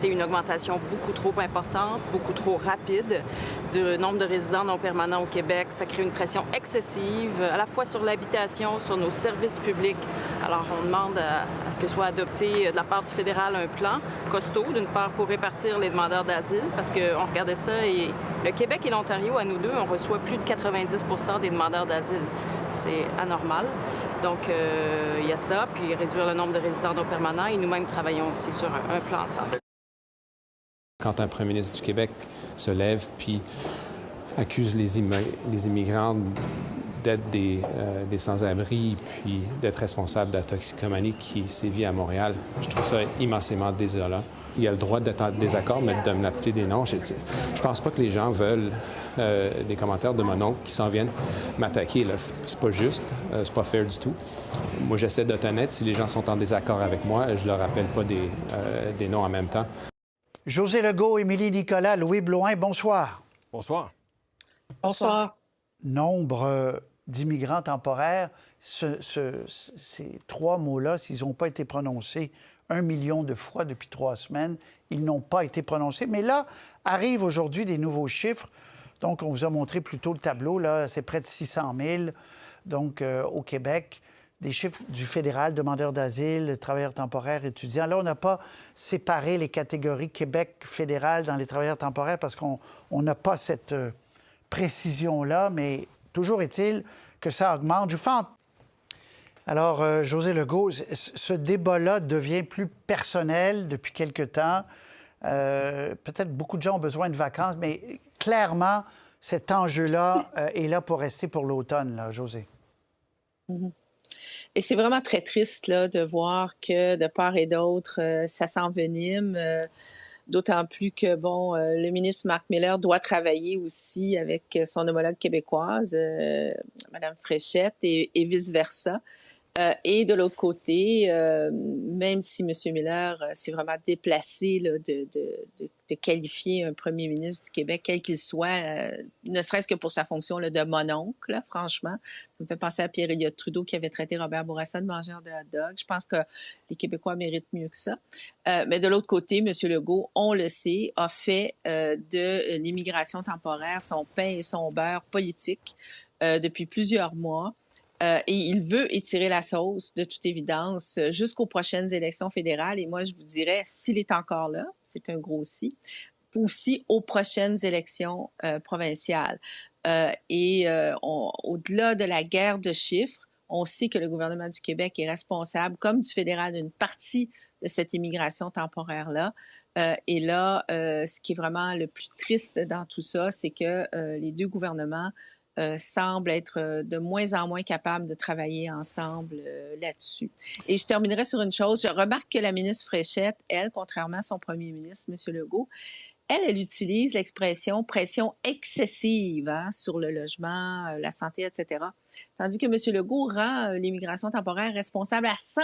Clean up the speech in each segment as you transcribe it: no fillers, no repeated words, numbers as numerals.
C'est une augmentation beaucoup trop importante, beaucoup trop rapide du nombre de résidents non permanents au Québec. Ça crée une pression excessive, à la fois sur l'habitation, sur nos services publics. Alors, on demande à ce que soit adopté de la part du fédéral un plan costaud, d'une part pour répartir les demandeurs d'asile, parce qu'on regardait ça, et le Québec et l'Ontario, à nous deux, on reçoit plus de 90 des demandeurs d'asile. C'est anormal. Donc, il y a ça, puis réduire le nombre de résidents non permanents, et nous-mêmes travaillons aussi sur un plan en ce sens. Quand un premier ministre du Québec se lève puis accuse les immigrants d'être des sans-abri puis d'être responsables de la toxicomanie qui sévit à Montréal, je trouve ça immensément désolant. Il a le droit d'être en désaccord, mais de me l'appeler des noms. Je pense pas que les gens veulent des commentaires de mon oncle qui s'en viennent m'attaquer. C'est pas juste, c'est pas fair du tout. Moi, j'essaie d'être honnête. Si les gens sont en désaccord avec moi, je leur rappelle pas des noms en même temps. José Legault, Émilie Nicolas, Louis Blouin, bonsoir. Bonsoir. Bonsoir. Nombre d'immigrants temporaires, ces trois mots-là, s'ils n'ont pas été prononcés 1 million de fois depuis 3 semaines, ils n'ont pas été prononcés. Mais là, arrivent aujourd'hui des nouveaux chiffres. Donc, on vous a montré plus tôt le tableau, là, c'est près de 600 000, donc au Québec. Des chiffres du fédéral, demandeurs d'asile, travailleurs temporaires, étudiants. Là, on n'a pas séparé les catégories Québec fédéral dans les travailleurs temporaires parce qu'on n'a pas cette précision-là, mais toujours est-il que ça augmente. Alors, José Legault, ce débat-là devient plus personnel depuis quelque temps. Peut-être beaucoup de gens ont besoin de vacances, mais clairement, cet enjeu-là est là pour rester pour l'automne, là, José. Mm-hmm. Et c'est vraiment très triste là, de voir que de part et d'autre, ça s'envenime. D'autant plus que, bon, le ministre Marc Miller doit travailler aussi avec son homologue québécoise, Mme Fréchette, et vice-versa. Et de l'autre côté, même si M. Miller s'est vraiment déplacé là, de qualifier un premier ministre du Québec, quel qu'il soit, ne serait-ce que pour sa fonction là, de mononcle, là, franchement. Ça me fait penser à Pierre-Éliott Trudeau qui avait traité Robert Bourassa de mangeur de hot dog. Je pense que les Québécois méritent mieux que ça. Mais de l'autre côté, M. Legault, on le sait, a fait de l'immigration temporaire son pain et son beurre politique depuis plusieurs mois. Et il veut étirer la sauce, de toute évidence, jusqu'aux prochaines élections fédérales. Et moi, je vous dirais, s'il est encore là, c'est un gros si, aussi aux prochaines élections provinciales. Au-delà de la guerre de chiffres, on sait que le gouvernement du Québec est responsable, comme du fédéral, d'une partie de cette immigration temporaire-là. Et là, ce qui est vraiment le plus triste dans tout ça, c'est que les deux gouvernements semblent être de moins en moins capables de travailler ensemble là-dessus. Et je terminerai sur une chose. Je remarque que la ministre Fréchette, elle, contrairement à son premier ministre, M. Legault, elle utilise l'expression pression excessive sur le logement, la santé, etc. Tandis que M. Legault rend l'immigration temporaire responsable à 100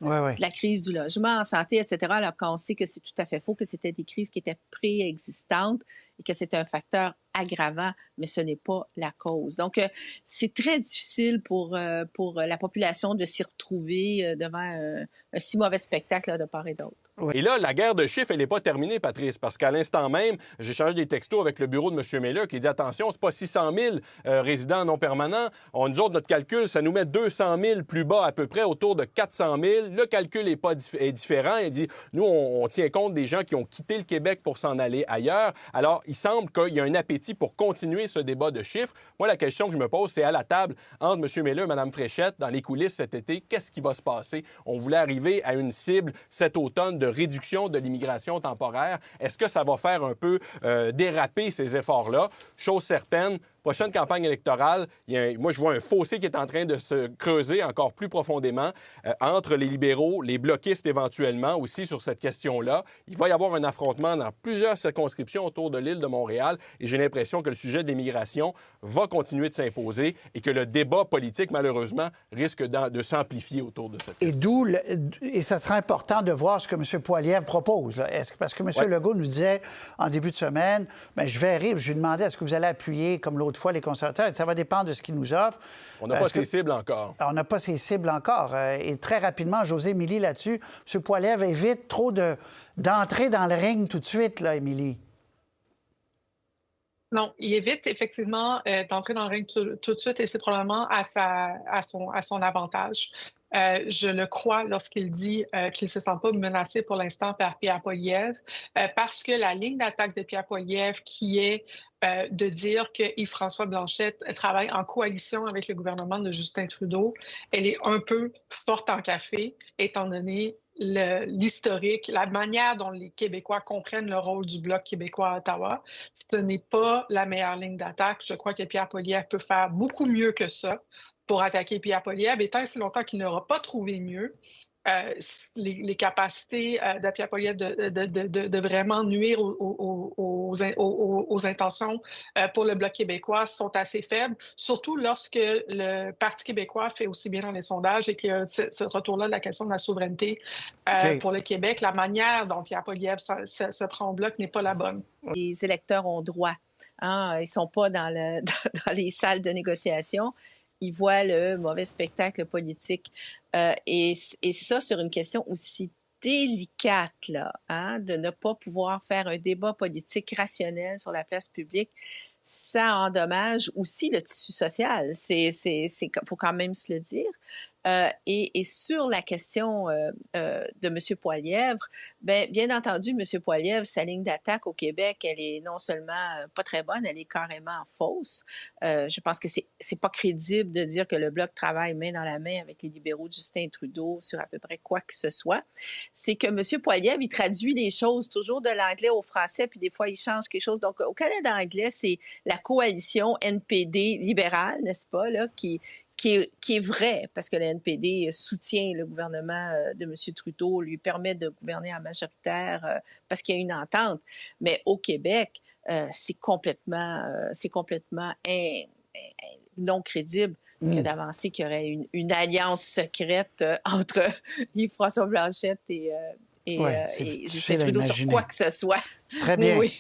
de la crise du logement, en santé, etc., alors qu'on sait que c'est tout à fait faux, que c'était des crises qui étaient préexistantes et que c'est un facteur aggravant, mais ce n'est pas la cause. Donc, c'est très difficile pour la population de s'y retrouver devant un si mauvais spectacle là, de part et d'autre. Et là, la guerre de chiffres, elle n'est pas terminée, Patrice, parce qu'à l'instant même, j'échange des textos avec le bureau de M. Miller qui dit « Attention, c'est pas 600 000 résidents non permanents. Nous autres, notre calcul, ça nous met 200 000 plus bas, à peu près autour de 400 000. Le calcul est différent. » Il dit « Nous, on tient compte des gens qui ont quitté le Québec pour s'en aller ailleurs. » Alors, il semble qu'il y a un appétit pour continuer ce débat de chiffres. Moi, la question que je me pose, c'est à la table entre M. Miller et Mme Fréchette, dans les coulisses cet été, qu'est-ce qui va se passer? On voulait arriver à une cible cet automne de réduction de l'immigration temporaire. Est-ce que ça va faire un peu déraper ces efforts-là? Chose certaine, prochaine campagne électorale, moi, je vois un fossé qui est en train de se creuser encore plus profondément entre les libéraux, les bloquistes éventuellement aussi sur cette question-là. Il va y avoir un affrontement dans plusieurs circonscriptions autour de l'île de Montréal et j'ai l'impression que le sujet de l'immigration va continuer de s'imposer et que le débat politique, malheureusement, risque de s'amplifier autour de cette question. Et ça sera important de voir ce que M. Poilievre propose. Là. Parce que M. Legault nous disait en début de semaine, bien, je verrai, je lui demandais est-ce que vous allez appuyer, comme l'autre d'autres fois les conservateurs. Ça va dépendre de ce qu'ils nous offrent. On n'a pas ces cibles encore. On n'a pas ces cibles encore. Et très rapidement, José Émilie là-dessus, M. Poilievre évite trop d'entrer dans le ring tout de suite, là, Émilie. Non, il évite effectivement d'entrer dans le ring tout de suite et c'est probablement à son avantage. Je le crois lorsqu'il dit qu'il ne se sent pas menacé pour l'instant par Pierre Poilievre parce que la ligne d'attaque de Pierre Poilievre qui est de dire que Yves-François Blanchet travaille en coalition avec le gouvernement de Justin Trudeau, elle est un peu forte en café, étant donné l'historique, la manière dont les Québécois comprennent le rôle du Bloc québécois à Ottawa. Ce n'est pas la meilleure ligne d'attaque. Je crois que Pierre Poilievre peut faire beaucoup mieux que ça pour attaquer Pierre Poilievre, et tant et si longtemps qu'il n'aura pas trouvé mieux, les capacités de Pierre Poilievre de vraiment nuire aux intentions pour le Bloc québécois sont assez faibles, surtout lorsque le Parti québécois fait aussi bien dans les sondages et qu'il y a ce retour-là de la question de la souveraineté pour le Québec. La manière dont Pierre Poilievre se prend au Bloc n'est pas la bonne. Les électeurs ont droit. Hein? Ils ne sont pas dans les salles de négociation. Ils voient le mauvais spectacle politique. Et ça, sur une question aussi délicate, là, hein, de ne pas pouvoir faire un débat politique rationnel sur la place publique, ça endommage aussi le tissu social. Faut quand même se le dire. Et sur la question de M. Poilievre, bien entendu, M. Poilievre, sa ligne d'attaque au Québec, elle est non seulement pas très bonne, elle est carrément fausse. Je pense que c'est pas crédible de dire que le Bloc travaille main dans la main avec les libéraux de Justin Trudeau sur à peu près quoi que ce soit. C'est que M. Poilievre, il traduit les choses toujours de l'anglais au français, puis des fois, il change quelque chose. Donc, au Canada anglais, c'est la coalition NPD libérale, n'est-ce pas, là, qui est vrai, parce que le NPD soutient le gouvernement de M. Trudeau, lui permet de gouverner en majoritaire parce qu'il y a une entente. Mais au Québec, c'est complètement non crédible que d'avancer qu'il y aurait une alliance secrète entre Yves-François Blanchet et Justin Trudeau sur quoi que ce soit. Très bien. Oui.